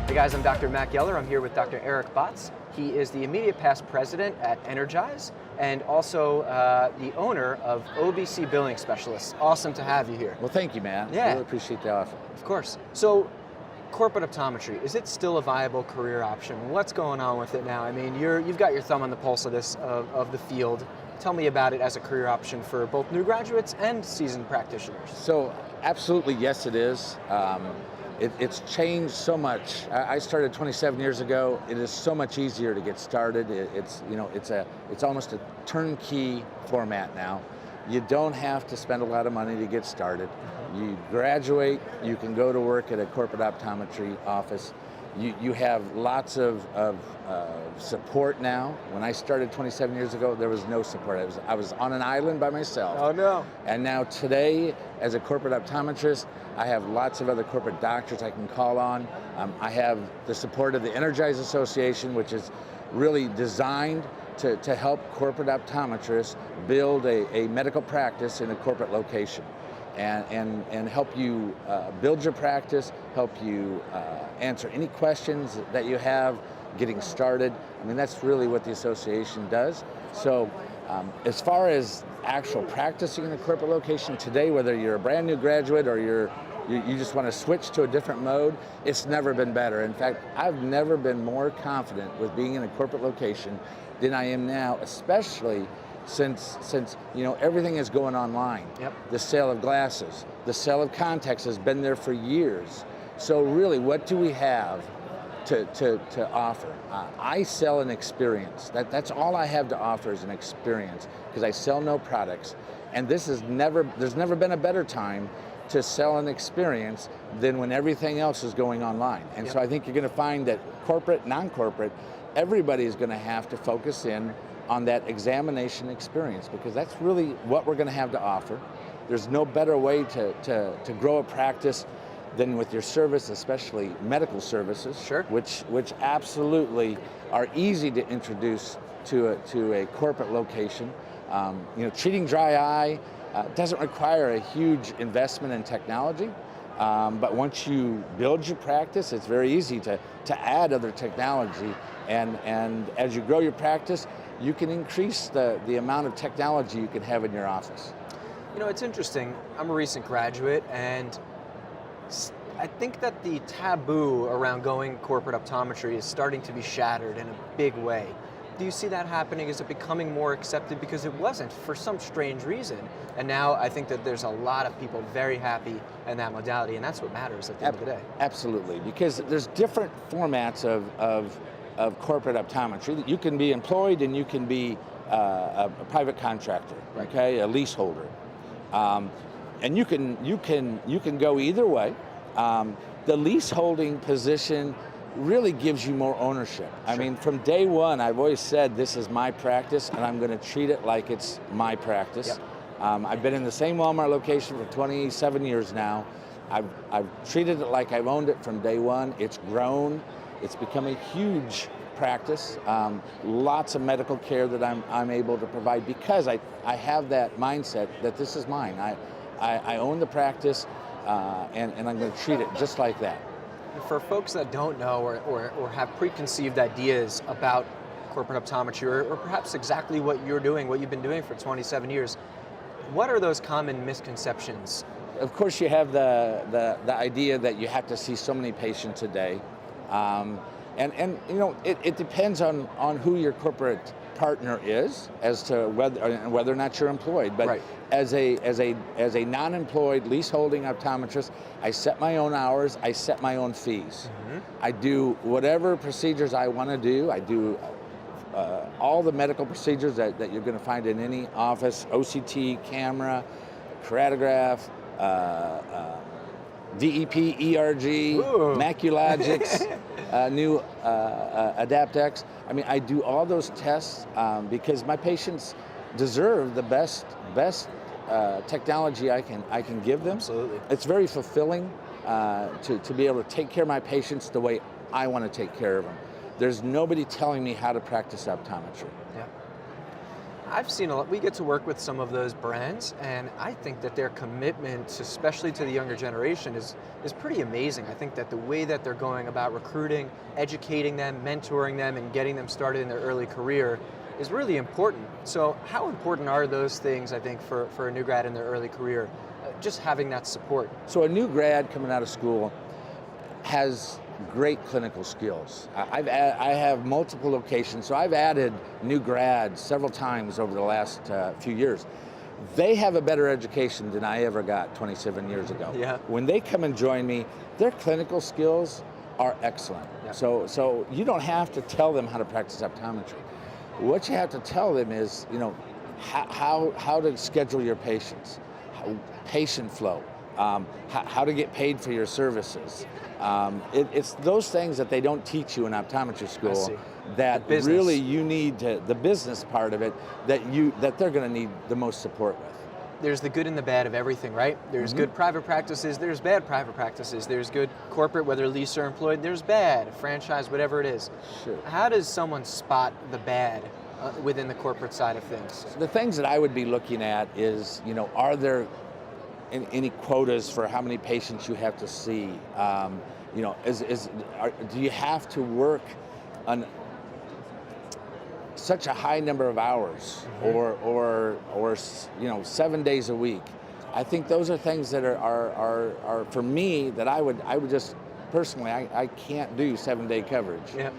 Hey guys, I'm Dr. Matt Geller. I'm here with Dr. Eric Botts. He is the immediate past president at Energize and also the owner of OBC Billing Specialists. Awesome to have you here. Well, thank you, man. Yeah. Really appreciate the offer. Of course. So, corporate optometry, is it still a viable career option? What's going on with it now? I mean, you've got your thumb on the pulse of this, of the field. Tell me about it as a career option for both new graduates and seasoned practitioners. So, absolutely, yes, it is. It's changed so much. I started 27 years ago. It is so much easier to get started. It's almost a turnkey format now. You don't have to spend a lot of money to get started. You graduate, you can go to work at a corporate optometry office. You have lots of support now. When I started 27 years ago, there was no support. I was on an island by myself. Oh no. And now today, as a corporate optometrist, I have lots of other corporate doctors I can call on. I have the support of the Energize Association, which is really designed to help corporate optometrists build a medical practice in a corporate location. And help you build your practice, help you answer any questions that you have getting started. I mean, that's really what the association does. So as far as actual practicing in a corporate location today, whether you're a brand new graduate or you just want to switch to a different mode, it's never been better. In fact, I've never been more confident with being in a corporate location than I am now, especially since everything is going online. Yep. The sale of glasses, the sale of contacts has been there for years. So really, what do we have to offer? I sell an experience. That's all I have to offer is an experience, because I sell no products. And there's never been a better time to sell an experience than when everything else is going online. And Yep. so I think you're going to find that corporate, non-corporate, everybody is going to have to focus in on that examination experience, because that's really what we're going to have to offer. There's no better way to grow a practice than with your service, especially medical services, Sure. which absolutely are easy to introduce to a corporate location. Treating dry eye doesn't require a huge investment in technology. But once you build your practice, it's very easy to add other technology. And as you grow your practice, you can increase the amount of technology you can have in your office. You know, it's interesting. I'm a recent graduate, and I think that the taboo around going corporate optometry is starting to be shattered in a big way. Do you see that happening? Is it becoming more accepted? Because it wasn't for some strange reason. And now I think that there's a lot of people very happy in that modality, and that's what matters at the end of the day. Absolutely, because there's different formats of corporate optometry. You can be employed and you can be a private contractor, okay, a leaseholder. And you can go either way. The leaseholding position really gives you more ownership. Sure. I mean, from day one, I've always said this is my practice and I'm going to treat it like it's my practice. Yep. I've been in the same Walmart location for 27 years now. I've treated it like I've owned it from day one. It's grown. It's become a huge practice. Lots of medical care that I'm able to provide because I have that mindset that this is mine. I own the practice and I'm going to treat it just like that. For folks that don't know or have preconceived ideas about corporate optometry or perhaps exactly what you're doing, what you've been doing for 27 years, what are those common misconceptions? Of course, you have the idea that you have to see so many patients a day. It depends on who your corporate partner is as to whether or not you're employed. But right. as a non-employed leaseholding optometrist, I set my own hours, I set my own fees. Mm-hmm. I do whatever procedures I want to do. I do all the medical procedures that you're going to find in any office: OCT, camera, keratograph, DEP, ERG, Ooh. Maculogics, new AdaptX. I mean, I do all those tests because my patients deserve the best technology I can give them. Absolutely. It's very fulfilling to be able to take care of my patients the way I want to take care of them. There's nobody telling me how to practice optometry. Yeah. I've seen a lot. We get to work with some of those brands, and I think that their commitment, especially to the younger generation, is pretty amazing. I think that the way that they're going about recruiting, educating them, mentoring them, and getting them started in their early career is really important. So how important are those things, I think, for a new grad in their early career? Just having that support. So a new grad coming out of school has great clinical skills. I have multiple locations, so I've added new grads several times over the last few years. They have a better education than I ever got 27 years ago. Yeah. When they come and join me, their clinical skills are excellent. Yeah. So you don't have to tell them how to practice optometry. What you have to tell them is, how to schedule your patients, patient flow, how to get paid for your services. It's those things that they don't teach you in optometry school that really you need to, the business part of it, that they're going to need the most support with. There's the good and the bad of everything, right? There's good private practices, there's bad private practices, there's good corporate, whether lease or employed, there's bad, franchise, whatever it is. Sure. How does someone spot the bad within the corporate side of things? The things that I would be looking at is, are there any quotas for how many patients you have to see? Do you have to work on such a high number of hours, or 7 days a week? I think those are things that are for me that I would just personally I can't do 7-day coverage. Yeah.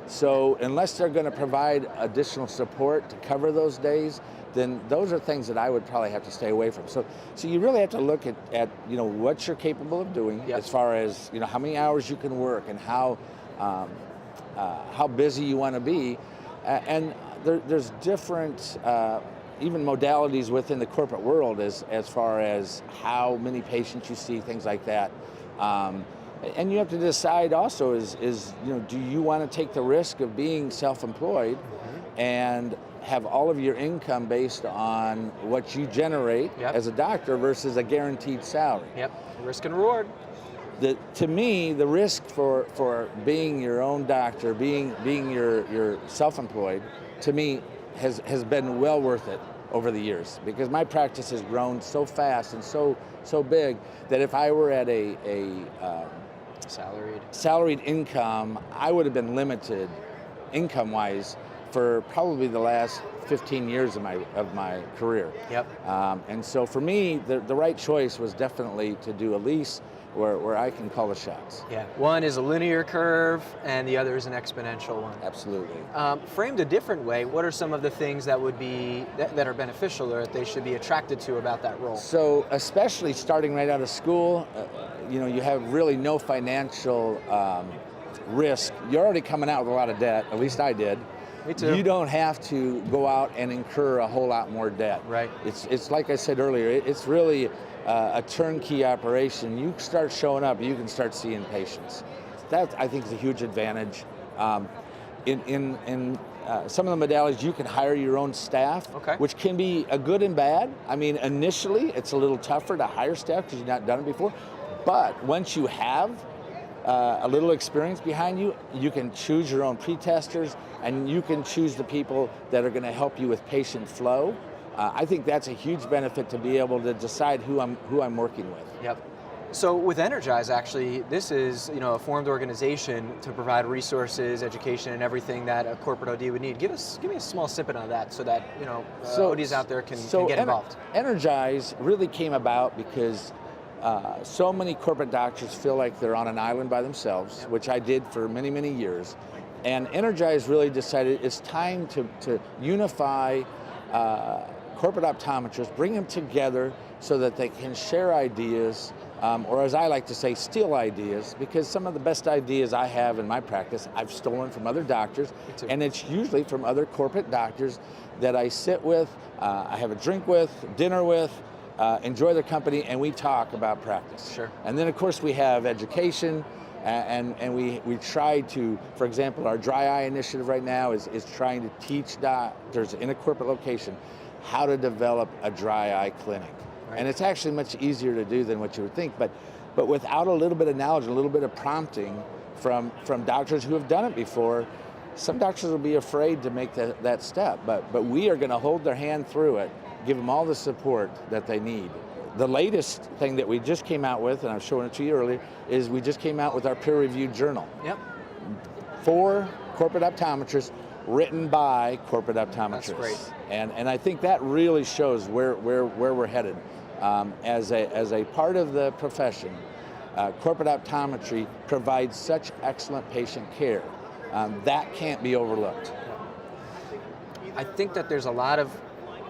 So unless they're going to provide additional support to cover those days, then those are things that I would probably have to stay away from. So you really have to look at what you're capable of doing, Yep. as far as how many hours you can work and how busy you want to be, and there's different even modalities within the corporate world as far as how many patients you see, things like that. And you have to decide also do you want to take the risk of being self-employed and have all of your income based on what you generate as a doctor versus a guaranteed salary? Yep, risk and reward. To me, the risk for being your own doctor, being your self-employed, to me has been well worth it over the years, because my practice has grown so fast and so big that if I were at a salaried income, I would have been limited income-wise for probably the last 15 years of my career. Yep. And so for me, the right choice was definitely to do a lease where I can call the shots. Yeah. One is a linear curve, and the other is an exponential one. Absolutely. Framed a different way, what are some of the things that would be that are beneficial or that they should be attracted to about that role? So, especially starting right out of school, you have really no financial risk. You're already coming out with a lot of debt. At least I did. Me too. You don't have to go out and incur a whole lot more debt. Right. It's like I said earlier, it's really a turnkey operation. You start showing up, you can start seeing patients. That, I think, is a huge advantage. In some of the modalities, you can hire your own staff, which can be a good and bad. I mean, initially, it's a little tougher to hire staff because you've not done it before. But once you have a little experience behind you, you can choose your own pre-testers, and you can choose the people that are going to help you with patient flow. I think that's a huge benefit, to be able to decide who I'm working with. Yep. So with Energize, actually, this is a formed organization to provide resources, education, and everything that a corporate OD would need. Give me a small snippet on that, so that ODs out there can get involved. Energize really came about because so many corporate doctors feel like they're on an island by themselves, which I did for many, many years. And Energize really decided it's time to unify corporate optometrists, bring them together so that they can share ideas, or as I like to say, steal ideas, because some of the best ideas I have in my practice, I've stolen from other doctors, and it's usually from other corporate doctors that I sit with, I have a drink with, dinner with, enjoy their company, and we talk about practice. Sure. And then, of course, we have education, and we try to, for example, our dry eye initiative right now is trying to teach doctors in a corporate location how to develop a dry eye clinic. Right. And it's actually much easier to do than what you would think, but without a little bit of knowledge, a little bit of prompting from doctors who have done it before, some doctors will be afraid to make that step, but we are going to hold their hand through it, give them all the support that they need. The latest thing that we just came out with, and I was showing it to you earlier, is we just came out with our peer-reviewed journal. Yep. For corporate optometrists, written by corporate optometrists. That's great. And I think that really shows where we're headed. As a part of the profession, corporate optometry provides such excellent patient care. That can't be overlooked. I think that there's a lot of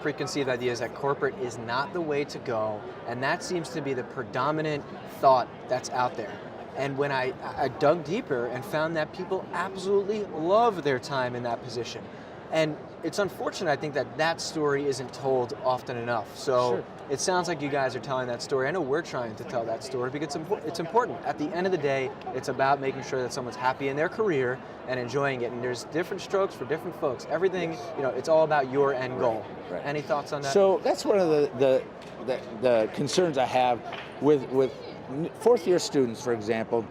preconceived ideas that corporate is not the way to go, and that seems to be the predominant thought that's out there. And when I dug deeper and found that people absolutely love their time in that position. And it's unfortunate, I think, that story isn't told often enough. So Sure. It sounds like you guys are telling that story. I know we're trying to tell that story because it's important. At the end of the day, it's about making sure that someone's happy in their career and enjoying it. And there's different strokes for different folks. Everything, it's all about your end goal. Right. Any thoughts on that? So that's one of the concerns I have with fourth-year students, for example,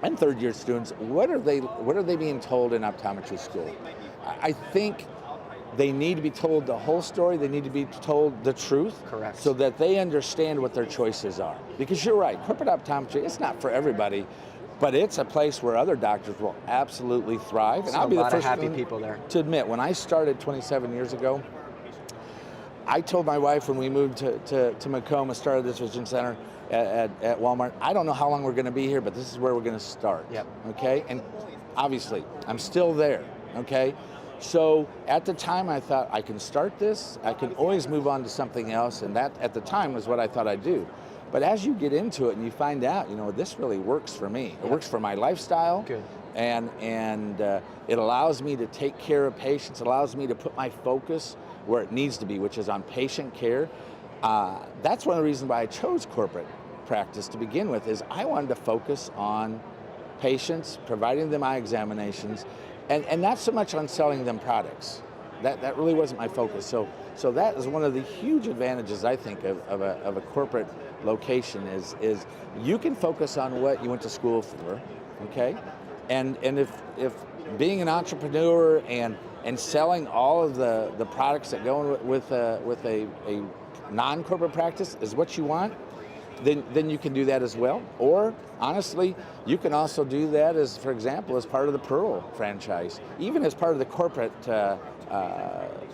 and third-year students. What are they being told in optometry school? I think they need to be told the whole story. They need to be told the truth. Correct. So that they understand what their choices are. Because you're right, corporate optometry, it's not for everybody, but it's a place where other doctors will absolutely thrive. And I'll be the first a lot of happy one people there. to admit, when I started 27 years ago, I told my wife when we moved to Macomb, started this vision center at Walmart, I don't know how long we're going to be here, but this is where we're going to start. Yep. Okay? And obviously, I'm still there. Okay? So at the time, I thought I can start this. I can always move on to something else, and that at the time was what I thought I'd do. But as you get into it and you find out, this really works for me. It works for my lifestyle. Good. And it allows me to take care of patients. It allows me to put my focus where it needs to be, which is on patient care. That's one of the reasons why I chose corporate practice to begin with, is I wanted to focus on patients, providing them eye examinations, and not so much on selling them products. That really wasn't my focus. So that is one of the huge advantages, I think, of a corporate location is you can focus on what you went to school for, okay? And if being an entrepreneur and selling all of the products that go with a non-corporate practice is what you want, then you can do that as well. Or honestly, you can also do that as, for example, as part of the Pearl franchise, even as part of the corporate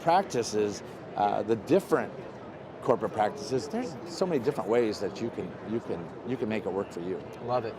practices, the different corporate practices. There's so many different ways that you can make it work for you. Love it.